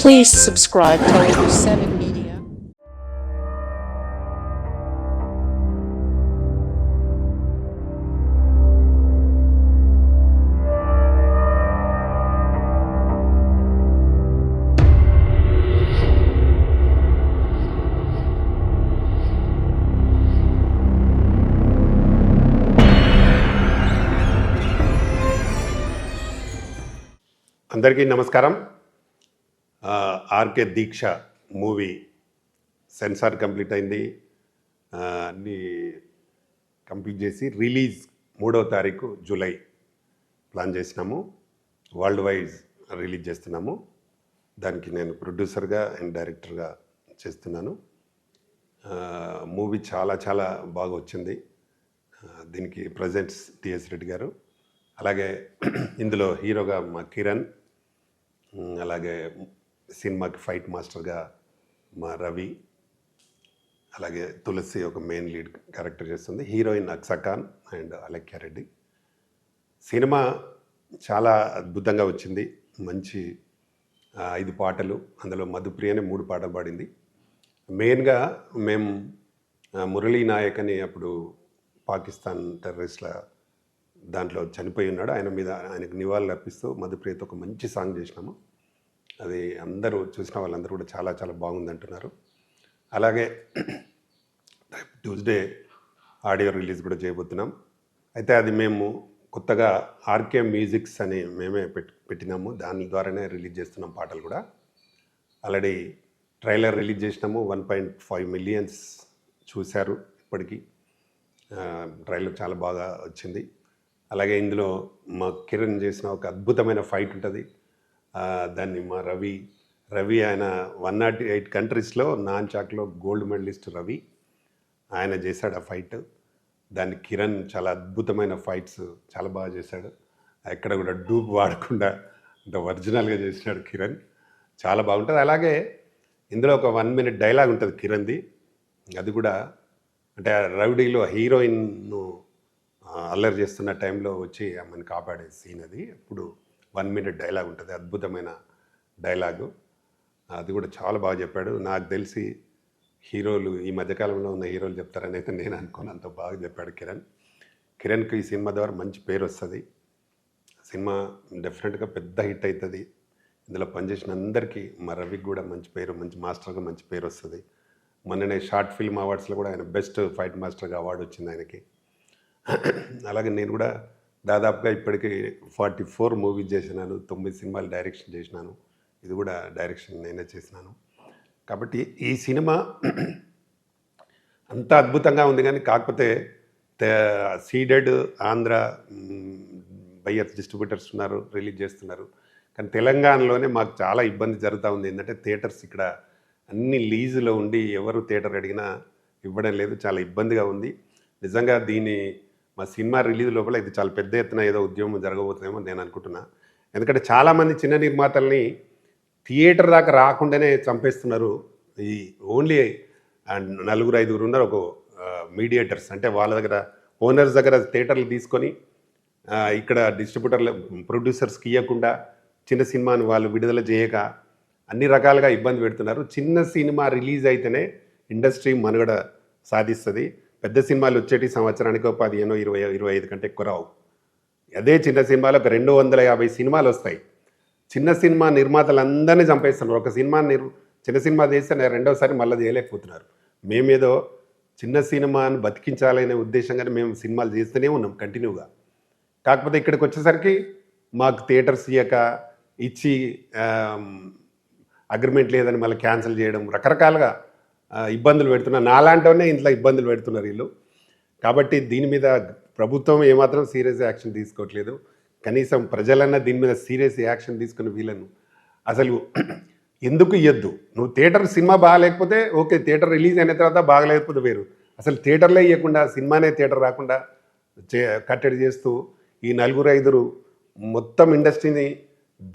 Please subscribe to 7 Media. అందరికీ నమస్కారం. RK Deeksha movie censor complete అయింది. అన్నీ కంప్లీట్ చేసి రిలీజ్ 3వ తారీఖు జూలై ప్లాన్ చేసినాము. వరల్డ్ వైజ్ రిలీజ్ చేస్తున్నాము. దానికి నేను ప్రొడ్యూసర్గా అండ్ డైరెక్టర్గా చేస్తున్నాను. మూవీ చాలా చాలా బాగా వచ్చింది. దీనికి ప్రజెంట్స్ టిఎస్ రెడ్డి గారు, అలాగే ఇందులో హీరోగా మా కిరణ్, అలాగే సినిమాకి ఫైట్ మాస్టర్గా మా రవి, అలాగే తులసి ఒక మెయిన్ లీడ్ క్యారెక్టర్ చేస్తుంది. Heroine Aksa Khan and Alakya Reddy. సినిమా చాలా అద్భుతంగా వచ్చింది. మంచి 5 పాటలు, అందులో మధుప్రియనే 3 పాటలు పాడింది. మెయిన్గా మేము మురళీ నాయక్ అని అప్పుడు పాకిస్తాన్ టెర్రరిస్ట్ల దాంట్లో చనిపోయి ఉన్నాడు. ఆయనకు నివాళులు అర్పిస్తూ మధుప్రియతో ఒక మంచి సాంగ్ చేసినాము. అది అందరూ చూసిన వాళ్ళందరూ కూడా చాలా చాలా బాగుంది అంటున్నారు. అలాగే ట్యూస్డే ఆడియో రిలీజ్ కూడా చేయబోతున్నాం. అయితే అది మేము కొత్తగా ఆర్కే మ్యూజిక్స్ అని మేమే పెట్టినాము. దాని ద్వారానే రిలీజ్ చేస్తున్నాం పాటలు కూడా. ఆల్రెడీ ట్రైలర్ రిలీజ్ చేసినాము. 1.5 మిలియన్స్ చూశారు ఇప్పటికీ. ట్రైలర్ చాలా బాగా వచ్చింది. అలాగే ఇందులో మా కిరణ్ చేసిన ఒక అద్భుతమైన ఫైట్ ఉంటుంది. దాన్ని మా రవి ఆయన 108 కంట్రీస్లో నాన్ చాక్లో గోల్డ్ మెడలిస్ట్ రవి ఆయన చేశాడు ఆ ఫైట్. దాన్ని కిరణ్ చాలా అద్భుతమైన ఫైట్స్ చాలా బాగా చేశాడు. ఎక్కడ కూడా డూప్ వాడకుండా అంత ఒరిజినల్గా చేసినాడు కిరణ్. చాలా బాగుంటుంది. అలాగే ఇందులో ఒక 1 మినిట్ డైలాగ్ ఉంటుంది కిరణ్ది. అది కూడా అంటే రౌడీలో హీరోయిన్ను అల్లరి చేస్తున్న టైంలో వచ్చి ఆమెను కాపాడే సీన్ అది. అప్పుడు 1 మినిట్ డైలాగ్ ఉంటుంది, అద్భుతమైన డైలాగు. అది కూడా చాలా బాగా చెప్పాడు. నాకు తెలిసి హీరోలు ఈ మధ్యకాలంలో ఉన్న హీరోలు చెప్తారని అయితే నేను అనుకోను, అంత బాగా చెప్పాడు కిరణ్కి ఈ సినిమా ద్వారా మంచి పేరు వస్తుంది. సినిమా డెఫినెట్గా పెద్ద హిట్ అవుతుంది. ఇందులో పనిచేసిన అందరికీ, మా రవికి కూడా మంచి పేరు, మంచి మాస్టర్గా మంచి పేరు వస్తుంది. మొన్ననే షార్ట్ ఫిల్మ్ అవార్డ్స్లో కూడా ఆయన బెస్ట్ ఫైట్ మాస్టర్గా అవార్డు వచ్చింది ఆయనకి. అలాగే నేను కూడా దాదాపుగా ఇప్పటికీ 44 మూవీస్ చేసినాను, 9 సినిమాలు డైరెక్షన్ చేసినాను. ఇది కూడా డైరెక్షన్ నేనే చేసినాను. కాబట్టి ఈ సినిమా అంత అద్భుతంగా ఉంది. కానీ కాకపోతే సీడెడ్ ఆంధ్ర బయ్యర్స్ డిస్ట్రిబ్యూటర్స్ ఉన్నారు, రిలీజ్ చేస్తున్నారు. కానీ తెలంగాణలోనే మాకు చాలా ఇబ్బంది జరుగుతూ ఉంది. ఏంటంటే థియేటర్స్ ఇక్కడ అన్ని లీజులో ఉండి ఎవరు థియేటర్ అడిగినా ఇవ్వడం లేదు. చాలా ఇబ్బందిగా ఉంది. నిజంగా మా సినిమా రిలీజ్ లోపల ఇది చాలా పెద్ద ఎత్తున ఏదో ఉద్యమం జరగబోతుందేమో నేను అనుకుంటున్నా. ఎందుకంటే చాలామంది చిన్న నిర్మాతల్ని థియేటర్ దాకా రాకుండానే చంపేస్తున్నారు. ఈ ఓన్లీ 4-5 ఉన్నారు ఒక మీడియేటర్స్, అంటే వాళ్ళ దగ్గర ఓనర్స్ దగ్గర థియేటర్లు తీసుకొని ఇక్కడ డిస్ట్రిబ్యూటర్లు ప్రొడ్యూసర్స్కి ఇవ్వకుండా చిన్న సినిమాని వాళ్ళు విడుదల చేయక అన్ని రకాలుగా ఇబ్బంది పెడుతున్నారు. చిన్న సినిమా రిలీజ్ అయితేనే ఇండస్ట్రీ మనుగడ సాధిస్తుంది. పెద్ద సినిమాలు వచ్చేటి సంవత్సరానికి 15, 20, 25 కంటే ఎక్కువ రావు. అదే చిన్న సినిమాలో ఒక 250 సినిమాలు వస్తాయి. చిన్న సినిమా నిర్మాతలందరినీ చంపేస్తున్నారు. ఒక చిన్న సినిమా చేస్తే రెండోసారి మళ్ళీ చేయలేకపోతున్నారు. మేమేదో చిన్న సినిమాని బతికించాలనే ఉద్దేశంగానే మేము సినిమాలు చేస్తూనే ఉన్నాం కంటిన్యూగా. కాకపోతే ఇక్కడికి వచ్చేసరికి మాకు థియేటర్స్ ఇచ్చి అగ్రిమెంట్ లేదని మళ్ళీ క్యాన్సిల్ చేయడం, రకరకాలుగా ఇబ్బందులు పెడుతున్నారు. నాలాంటివనే ఇంట్లో ఇబ్బందులు పెడుతున్నారు వీళ్ళు. కాబట్టి దీని మీద ప్రభుత్వం ఏమాత్రం సీరియస్ యాక్షన్ తీసుకోవట్లేదు. కనీసం ప్రజలన్నా దీని మీద సీరియస్ యాక్షన్ తీసుకుని వీళ్ళను అసలు ఎందుకు ఇవ్వద్దు. నువ్వు థియేటర్ సినిమా బాగాలేకపోతే ఓకే, థియేటర్ రిలీజ్ అయిన తర్వాత బాగలేకపోతే వేరు. అసలు థియేటర్లే ఇవ్వకుండా, సినిమానే థియేటర్ రాకుండా కట్టడి చేస్తూ ఈ 4-5 మొత్తం ఇండస్ట్రీని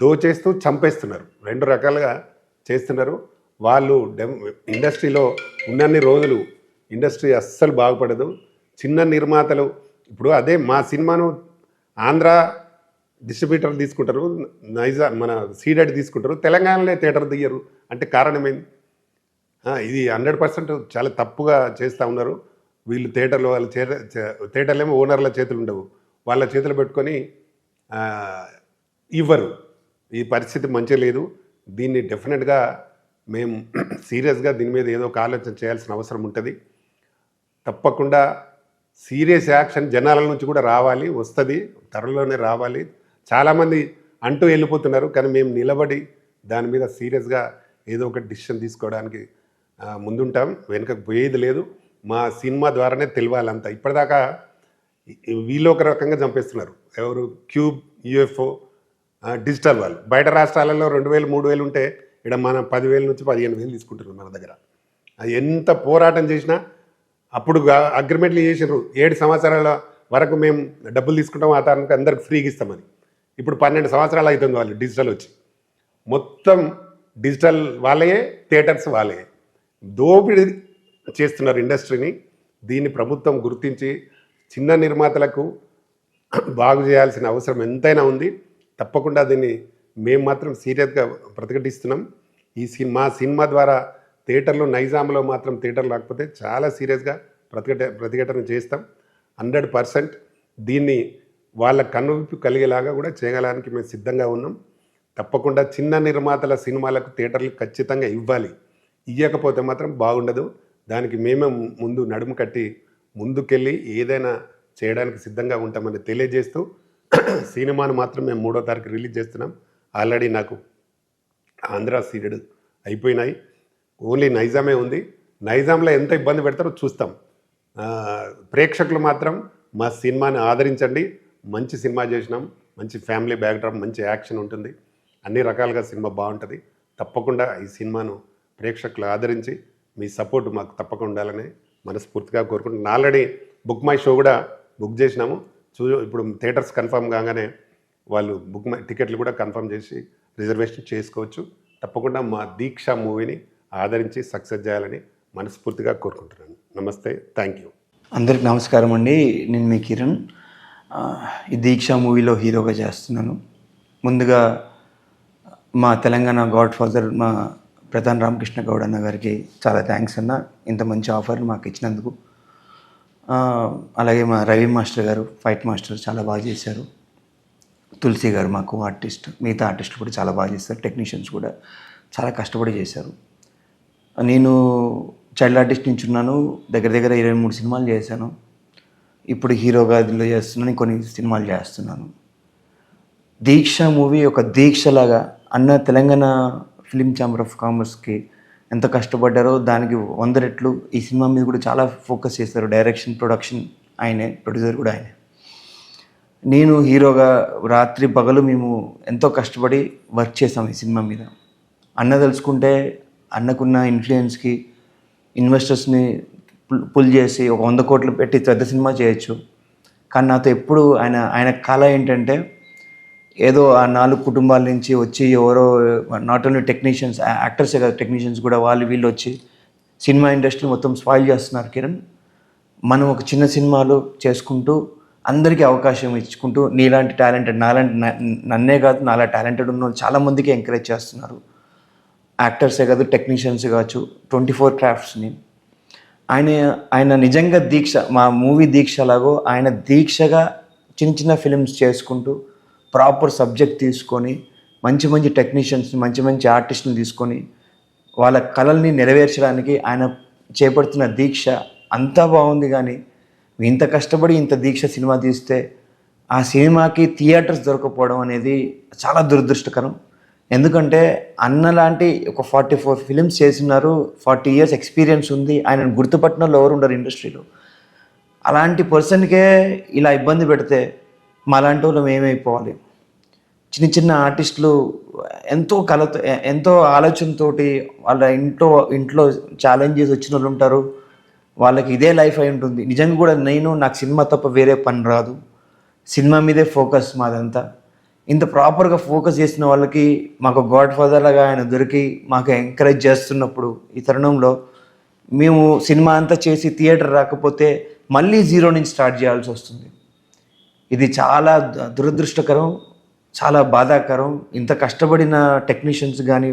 దోచేస్తూ చంపేస్తున్నారు. 2 రకాలుగా చేస్తున్నారు. వాళ్ళు ఇండస్ట్రీలో ఉన్నన్ని రోజులు ఇండస్ట్రీ అస్సలు బాగుపడదు. చిన్న నిర్మాతలు ఇప్పుడు అదే మా సినిమాను ఆంధ్ర డిస్ట్రిబ్యూటర్ తీసుకుంటారు, మన సీడెడ్ తీసుకుంటారు, తెలంగాణలో థియేటర్ తీయరు అంటే కారణం ఏంది? ఇది 100% చాలా తప్పుగా చేస్తూ ఉన్నారు వీళ్ళు. థియేటర్లో వాళ్ళ థియేటర్లు ఏమో ఓనర్ల చేతులు ఉండవు, వాళ్ళ చేతులు పెట్టుకొని ఇవ్వరు. ఈ పరిస్థితి మంచిగా లేదు. దీన్ని డెఫినెట్గా మేము సీరియస్గా దీని మీద ఏదో ఒక ఆలోచన చేయాల్సిన అవసరం ఉంటుంది. తప్పకుండా సీరియస్ యాక్షన్ జనాల నుంచి కూడా రావాలి, వస్తుంది, త్వరలోనే రావాలి. చాలామంది అంటూ వెళ్ళిపోతున్నారు, కానీ మేము నిలబడి దాని మీద సీరియస్గా ఏదో ఒక డిసిషన్ తీసుకోవడానికి ముందుంటాం, వెనుకకు పోయేది లేదు. మా సినిమా ద్వారానే తెలియాలంతా. ఇప్పటిదాకా వీళ్ళు ఒక రకంగా చంపేస్తున్నారు, ఎవరు క్యూబ్, యూఎఫ్ఓ, డిజిటల్ వాళ్ళు. బయట రాష్ట్రాలలో 2,000 3,000 ఉంటే ఇక్కడ మనం 10,000 నుంచి 15,000 తీసుకుంటున్నాం మన దగ్గర. ఎంత పోరాటం చేసినా అప్పుడు అగ్రిమెంట్లు చేసినారు 7 సంవత్సరాల వరకు మేము డబ్బులు తీసుకుంటాం, ఆ తరానికి అందరికి ఫ్రీగా ఇస్తామని. ఇప్పుడు 12 సంవత్సరాలు అవుతుంది వాళ్ళు డిజిటల్ వచ్చి. మొత్తం డిజిటల్ వాళ్ళయే, థియేటర్స్ వాళ్ళే దోపిడీ చేస్తున్నారు ఇండస్ట్రీని. దీన్ని ప్రభుత్వం గుర్తించి చిన్న నిర్మాతలకు బాగు చేయాల్సిన అవసరం ఎంతైనా ఉంది. తప్పకుండా దీన్ని మేము మాత్రం సీరియస్గా ప్రతిఘటిస్తున్నాం. మా సినిమా ద్వారా థియేటర్లో, నైజాంలో మాత్రం థియేటర్ లేకపోతే చాలా సీరియస్గా ప్రతిఘటన చేస్తాం. 100% దీన్ని వాళ్ళ కనువిప్పు కలిగేలాగా కూడా చేయడానికి మేము సిద్ధంగా ఉన్నాం. తప్పకుండా చిన్న నిర్మాతల సినిమాలకు థియేటర్లు ఖచ్చితంగా ఇవ్వాలి. ఇవ్వకపోతే మాత్రం బాగుండదు. దానికి మేమే ముందు నడుము కట్టి ముందుకెళ్ళి ఏదైనా చేయడానికి సిద్ధంగా ఉంటామని తెలియజేస్తూ సినిమాను మాత్రం మేము 3వ తారీఖు రిలీజ్ చేస్తున్నాం. ఆల్రెడీ నాకు ఆంధ్ర సీడెడ్ అయిపోయినాయి, ఓన్లీ నైజామే ఉంది. నైజాంలో ఎంత ఇబ్బంది పెడతారో చూస్తాం. ప్రేక్షకులు మాత్రం మా సినిమాని ఆదరించండి. మంచి సినిమా చేసినాం, మంచి ఫ్యామిలీ బ్యాక్డ్రాప్, మంచి యాక్షన్ ఉంటుంది, అన్ని రకాలుగా సినిమా బాగుంటుంది. తప్పకుండా ఈ సినిమాను ప్రేక్షకులు ఆదరించి మీ సపోర్ట్ మాకు తప్పకుండా ఉండాలని మనస్ఫూర్తిగా కోరుకుంటున్నాను. ఆల్రెడీ బుక్ మై షో కూడా బుక్ చేసినాము. ఇప్పుడు థియేటర్స్ కన్ఫర్మ్ కాగానే వాళ్ళు టికెట్లు కూడా కన్ఫర్మ్ చేసి రిజర్వేషన్ చేసుకోవచ్చు. తప్పకుండా మా దీక్ష మూవీని ఆదరించి సక్సెస్ చేయాలని మనస్ఫూర్తిగా కోరుకుంటున్నాను. నమస్తే, థ్యాంక్ యూ. అందరికి నమస్కారం అండి. నేను మీ కిరణ్. ఈ దీక్ష మూవీలో హీరోగా చేస్తున్నాను. ముందుగా మా తెలంగాణ గాడ్ ఫాదర్ మా ప్రధాన్ రామకృష్ణ గౌడ్ అన్న గారికి చాలా థ్యాంక్స్ అన్న, ఇంత మంచి ఆఫర్ మాకు ఇచ్చినందుకు. అలాగే మా రవి మాస్టర్ గారు, ఫైట్ మాస్టర్, చాలా బాగా చేశారు. తులసి గారు మాకు ఆర్టిస్ట్, మిగతా ఆర్టిస్టులు కూడా చాలా బాగా చేస్తారు. టెక్నీషియన్స్ కూడా చాలా కష్టపడి చేశారు. నేను చైల్డ్ ఆర్టిస్ట్ నుంచి ఉన్నాను, దగ్గర దగ్గర 23 సినిమాలు చేశాను. ఇప్పుడు హీరోగా దీనిలో చేస్తున్నాను, కొన్ని సినిమాలు చేస్తున్నాను. దీక్ష మూవీ ఒక దీక్షలాగా అన్న తెలంగాణ ఫిలిం ఛాంబర్ ఆఫ్ కామర్స్కి ఎంత కష్టపడ్డారో దానికి 100 రెట్లు ఈ సినిమా మీద కూడా చాలా ఫోకస్ చేస్తారు. డైరెక్షన్, ప్రొడక్షన్ ఆయనే, ప్రొడ్యూసర్ కూడా ఆయనే. నేను హీరోగా రాత్రి పగలు మేము ఎంతో కష్టపడి వర్క్ చేసాం ఈ సినిమా మీద. అన్న తెలుసుకుంటే అన్నకున్న ఇన్ఫ్లుయెన్స్కి ఇన్వెస్టర్స్ని పుల్ చేసి ఒక 100 కోట్లు పెట్టి పెద్ద సినిమా చేయొచ్చు. కానీ నాతో ఎప్పుడు ఆయన కళ ఏంటంటే ఏదో ఆ 4 కుటుంబాల నుంచి వచ్చి ఎవరో నాట్ ఓన్లీ టెక్నీషియన్స్, యాక్టర్సే కాదు, టెక్నీషియన్స్ కూడా వీళ్ళు వచ్చి సినిమా ఇండస్ట్రీ మొత్తం స్పాయిల్ చేస్తున్నారు. కిరణ్, మనం ఒక చిన్న సినిమాలు చేసుకుంటూ అందరికీ అవకాశం ఇచ్చుకుంటూ నీలాంటి టాలెంటెడ్, నన్నే కాదు నాలా టాలెంటెడ్ ఉన్న చాలామందికి ఎంకరేజ్ చేస్తున్నారు. యాక్టర్సే కాదు, టెక్నీషియన్స్ కావచ్చు, 24 క్రాఫ్ట్స్ని. ఆయన నిజంగా దీక్ష, మా మూవీ దీక్ష లాగో ఆయన దీక్షగా చిన్న చిన్న ఫిలిమ్స్ చేసుకుంటూ ప్రాపర్ సబ్జెక్ట్ తీసుకొని మంచి మంచి టెక్నీషియన్స్ని, మంచి మంచి ఆర్టిస్ట్ని తీసుకొని వాళ్ళ కళల్ని నెరవేర్చడానికి ఆయన చేపడుతున్న దీక్ష అంతా బాగుంది. కానీ ఇంత కష్టపడి ఇంత దీక్ష సినిమా తీస్తే ఆ సినిమాకి థియేటర్స్ దొరకపోవడం అనేది చాలా దురదృష్టకరం. ఎందుకంటే అన్న లాంటి ఒక 44 ఫిలిమ్స్ చేస్తున్నారు, 40 years ఎక్స్పీరియన్స్ ఉంది, ఆయనను గుర్తుపట్టిన వాళ్ళు ఎవరు ఉండరు ఇండస్ట్రీలో. అలాంటి పర్సన్కే ఇలా ఇబ్బంది పెడితే మాలాంటి వాళ్ళం ఏమైపోవాలి? చిన్న చిన్న ఆర్టిస్టులు ఎంతో కళతో, ఎంతో ఆలోచనతోటి వాళ్ళ ఇంట్లో ఛాలెంజెస్ వచ్చిన వాళ్ళు ఉంటారు. వాళ్ళకి ఇదే లైఫ్ అయి ఉంటుంది. నిజంగా కూడా నాకు సినిమా తప్ప వేరే పని రాదు, సినిమా మీదే ఫోకస్ మాదంతా. ఇంత ప్రాపర్గా ఫోకస్ చేసిన వాళ్ళకి మాకు గాడ్ ఫాదర్ లాగా ఆయన దొరికి మాకు ఎంకరేజ్ చేస్తున్నప్పుడు ఈ తరుణంలో మేము సినిమా అంతా చేసి థియేటర్ రాకపోతే మళ్ళీ 0 నుంచి స్టార్ట్ చేయాల్సి వస్తుంది. ఇది చాలా దురదృష్టకరం. చాలా బాధాకరం. ఇంత కష్టపడిన టెక్నీషియన్స్ కానీ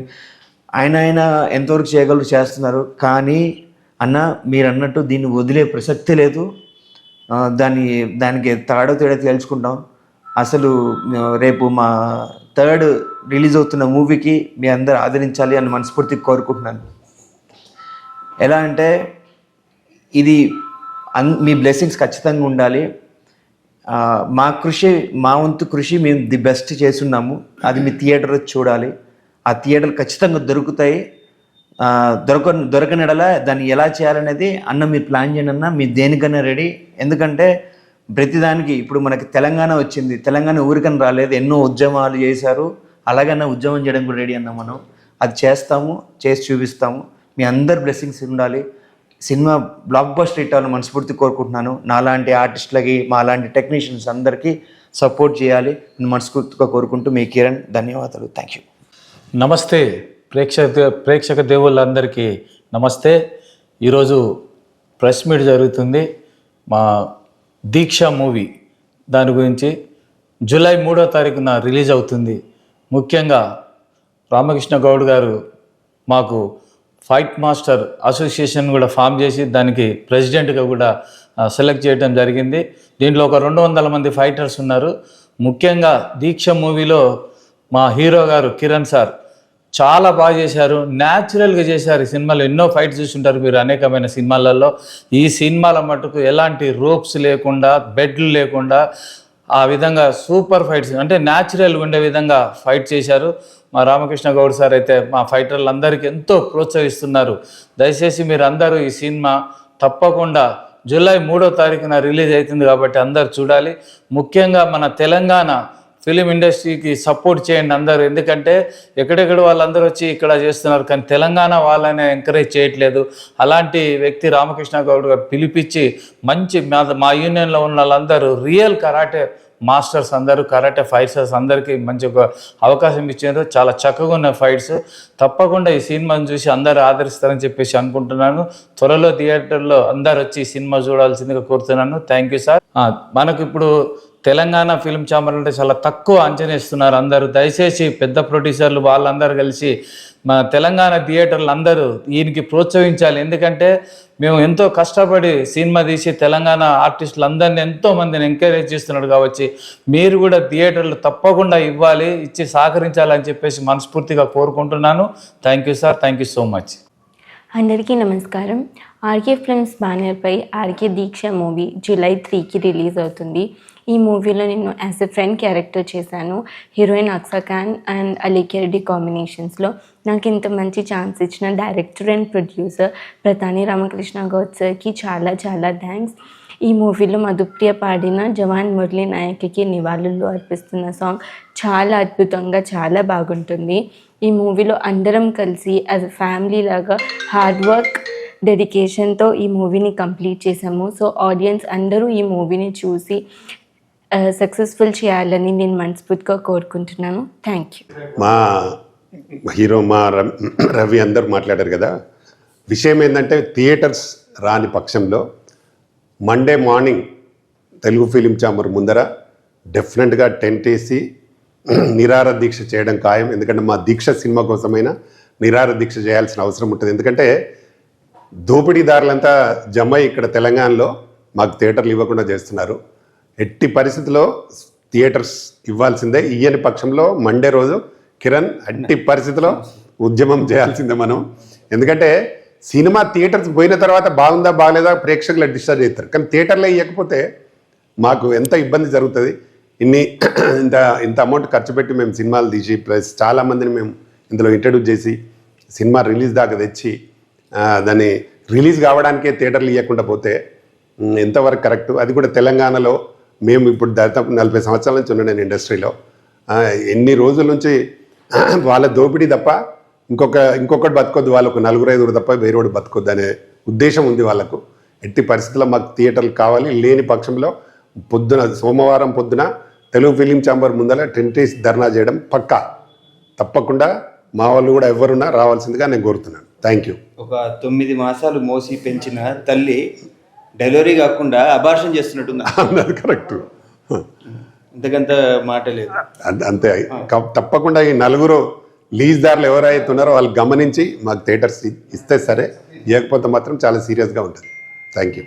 ఆయన ఎంతవరకు చేయగలరు చేస్తున్నారు. కానీ అన్న మీరు అన్నట్టు దీన్ని వదిలే ప్రసక్తి లేదు. దానికి తాడో తేడా తేల్చుకుంటాం. అసలు రేపు మా 3rd రిలీజ్ అవుతున్న మూవీకి మీ అందరు ఆదరించాలి అని మనస్ఫూర్తిగా కోరుకుంటున్నాను. ఎలా అంటే ఇది మీ బ్లెస్సింగ్స్ ఖచ్చితంగా ఉండాలి. మా వంతు కృషి మేము ది బెస్ట్ చేస్తున్నాము. అది మీ థియేటర్ చూడాలి. ఆ థియేటర్లు ఖచ్చితంగా దొరుకుతాయి. దొరకనడలా దాన్ని ఎలా చేయాలనేది అన్న మీరు ప్లాన్ చేయండి అన్న. మీరు దేనికన్నా రెడీ. ఎందుకంటే ప్రతిదానికి ఇప్పుడు మనకి తెలంగాణ వచ్చింది. తెలంగాణ ఊరికని రాలేదు, ఎన్నో ఉద్యమాలు చేశారు. అలాగన్నా ఉద్యమం చేయడం కూడా రెడీ అన్న. మనం అది చేస్తాము, చేసి చూపిస్తాము. మీ అందరి బ్లెస్సింగ్స్ ఉండాలి. సినిమా బ్లాక్ బస్టర్ హిట్ అవ్వాలని మనస్ఫూర్తి కోరుకుంటున్నాను. నాలాంటి ఆర్టిస్టులకి, మాలాంటి టెక్నీషియన్స్ అందరికీ సపోర్ట్ చేయాలి అని మనస్ఫూర్తిగా కోరుకుంటూ మీ కిరణ్. ధన్యవాదాలు. Thank you. నమస్తే ప్రేక్షక దేవుళ్ళందరికీ నమస్తే. ఈరోజు ప్రెస్ మీట్ జరుగుతుంది. మా దీక్ష మూవీ దాని గురించి జూలై 3వ తారీఖున రిలీజ్ అవుతుంది. ముఖ్యంగా రామకృష్ణ గౌడ్ గారు మాకు ఫైట్ మాస్టర్ అసోసియేషన్ కూడా ఫామ్ చేసి దానికి ప్రెసిడెంట్గా కూడా సెలెక్ట్ చేయడం జరిగింది. దీంట్లో ఒక 200 మంది ఫైటర్స్ ఉన్నారు. ముఖ్యంగా దీక్ష మూవీలో మా హీరో గారు కిరణ్ సార్ చాలా బాగా చేశారు. న్యాచురల్గా చేశారు. ఈ సినిమాలో ఎన్నో ఫైట్స్ చూస్తుంటారు మీరు అనేకమైన సినిమాలలో. ఈ సినిమాల మటుకు ఎలాంటి రోప్స్ లేకుండా, బెడ్లు లేకుండా ఆ విధంగా సూపర్ ఫైట్స్ అంటే న్యాచురల్గా ఉండే విధంగా ఫైట్ చేశారు. మా రామకృష్ణ గౌడ్ సార్ అయితే మా ఫైటర్లందరికీ ఎంతో ప్రోత్సహిస్తున్నారు. దయచేసి మీరు అందరూ ఈ సినిమా తప్పకుండా జూలై 3వ తారీఖున రిలీజ్ అవుతుంది కాబట్టి అందరు చూడాలి. ముఖ్యంగా మన తెలంగాణ ఫిలిం ఇండస్ట్రీకి సపోర్ట్ చేయండి అందరూ. ఎందుకంటే ఎక్కడెక్కడ వాళ్ళందరూ వచ్చి ఇక్కడ చేస్తున్నారు, కానీ తెలంగాణ వాళ్ళని ఎంకరేజ్ చేయట్లేదు. అలాంటి వ్యక్తి రామకృష్ణ గౌడ్ గారు పిలిపించి మంచి మా యూనియన్లో ఉన్న వాళ్ళందరూ రియల్ కరాటే మాస్టర్స్ అందరూ, కరాటే ఫైటర్స్ అందరికీ మంచి ఒక అవకాశం ఇచ్చారు. చాలా చక్కగా ఉన్న ఫైట్స్. తప్పకుండా ఈ సినిమాను చూసి అందరూ ఆదరిస్తారని చెప్పేసి అనుకుంటున్నాను. త్వరలో థియేటర్లో అందరు వచ్చి ఈ సినిమా చూడాల్సిందిగా కోరుతున్నాను. Thank you sir. మనకు ఇప్పుడు తెలంగాణ ఫిల్మ్ ఛాంబర్ అంటే చాలా తక్కువ అంచనా ఇస్తున్నారు అందరూ. దయచేసి పెద్ద ప్రొడ్యూసర్లు వాళ్ళందరూ కలిసి మా తెలంగాణ థియేటర్లు అందరూ ఈయనకి ప్రోత్సహించాలి. ఎందుకంటే మేము ఎంతో కష్టపడి సినిమా తీసి తెలంగాణ ఆర్టిస్టులు అందరినీ ఎంతోమందిని ఎంకరేజ్ చేస్తున్నాడు. కాబట్టి మీరు కూడా థియేటర్లు తప్పకుండా ఇవ్వాలి, ఇచ్చి సహకరించాలని చెప్పేసి మనస్ఫూర్తిగా కోరుకుంటున్నాను. Thank you sir. Thank you so much. అందరికీ నమస్కారం. ఆర్కే ఫిల్మ్స్ బ్యానర్పై ఆర్కే దీక్ష మూవీ జూలై 3కి రిలీజ్ అవుతుంది. ఈ మూవీలో నేను యాజ్ ఎ ఫ్రెండ్ క్యారెక్టర్ చేశాను. హీరోయిన్ అక్సా ఖాన్ అండ్ అలీకి రెడ్డి కాంబినేషన్స్లో. నాకు ఇంత మంచి ఛాన్స్ ఇచ్చిన director and producer Pratani Ramakrishna Goud సార్కి చాలా చాలా థ్యాంక్స్. ఈ మూవీలో మధుప్రియ పాడిన జవాన్ మురళీ నాయక్కి నివాళులు అర్పిస్తున్న సాంగ్ చాలా అద్భుతంగా చాలా బాగుంటుంది. ఈ మూవీలో అందరం కలిసి యాజ్ ఎ ఫ్యామిలీ లాగా హార్డ్ వర్క్, డెడికేషన్తో ఈ మూవీని కంప్లీట్ చేసాము. సో ఆడియన్స్ అందరూ ఈ మూవీని చూసి సక్సెస్ఫుల్ చేయాలని నేను మనస్ఫూర్తిగా కోరుకుంటున్నాను. Thank you. మా హీరో రవి అందరు మాట్లాడారు కదా. విషయం ఏంటంటే థియేటర్స్ రాని పక్షంలో Monday morning Telugu film chamber ముందర డెఫినెట్గా టెంట్ వేసి నిరాహార దీక్ష చేయడం ఖాయం. ఎందుకంటే మా దీక్ష సినిమా కోసమైనా నిరాహార దీక్ష చేయాల్సిన అవసరం ఉంటుంది. ఎందుకంటే దోపిడీదారులంతా జమ ఇక్కడ తెలంగాణలో మాకు థియేటర్లు ఇవ్వకుండా చేస్తున్నారు. ఎట్టి పరిస్థితిలో థియేటర్స్ ఇవ్వాల్సిందే. ఇయ్యని పక్షంలో మండే రోజు కిరణ్ ఎట్టి పరిస్థితిలో ఉద్యమం చేయాల్సిందే మనం. ఎందుకంటే సినిమా థియేటర్స్ పోయిన తర్వాత బాగుందా బాగలేదా ప్రేక్షకులు డిస్టర్బ్ చేస్తారు, కానీ థియేటర్లో ఇవ్వకపోతే మాకు ఎంత ఇబ్బంది జరుగుతుంది. ఇంత అమౌంట్ ఖర్చు పెట్టి మేము సినిమాలు తీసి ప్లస్ చాలామందిని మేము ఇందులో ఇంట్రడ్యూస్ చేసి సినిమా రిలీజ్ దాకా తెచ్చి దాన్ని రిలీజ్ కావడానికే థియేటర్లు ఇవ్వకుండా పోతే ఎంతవరకు కరెక్ట్? అది కూడా తెలంగాణలో మేము ఇప్పుడు దాదాపు 40 సంవత్సరాల నుంచి ఉన్నాను నేను ఇండస్ట్రీలో. ఎన్ని రోజుల నుంచి వాళ్ళ దోపిడీ తప్ప ఇంకొకటి బతకొద్దు, వాళ్ళకు 4-5 తప్ప వేరేవాడు బతకొద్దు అనే ఉద్దేశం ఉంది వాళ్ళకు. ఎట్టి పరిస్థితుల్లో మాకు థియేటర్లు కావాలి. లేని పక్షంలో సోమవారం పొద్దున తెలుగు ఫిలిం ఛాంబర్ ముందర టెంట్ వేసి ధర్నా చేయడం పక్కా. తప్పకుండా మా వాళ్ళు కూడా ఎవరున్నా రావాల్సిందిగా నేను కోరుతున్నాను. Thank you. ఒక 9 మాసాలు మోసి పెంచిన తల్లి డెలివరీ కాకుండా అబార్షన్ చేస్తున్నట్టుంది. అన్నది కరెక్ట్. ఇంతకంత మాట లేదు. అంతే తప్పకుండా ఈ నలుగురు లీజ్దారులు ఎవరైతే ఉన్నారో వాళ్ళు గమనించి మాకు థియేటర్స్ ఇస్తే సరే, ఇవ్వకపోతే మాత్రం చాలా సీరియస్గా ఉంటుంది. Thank you.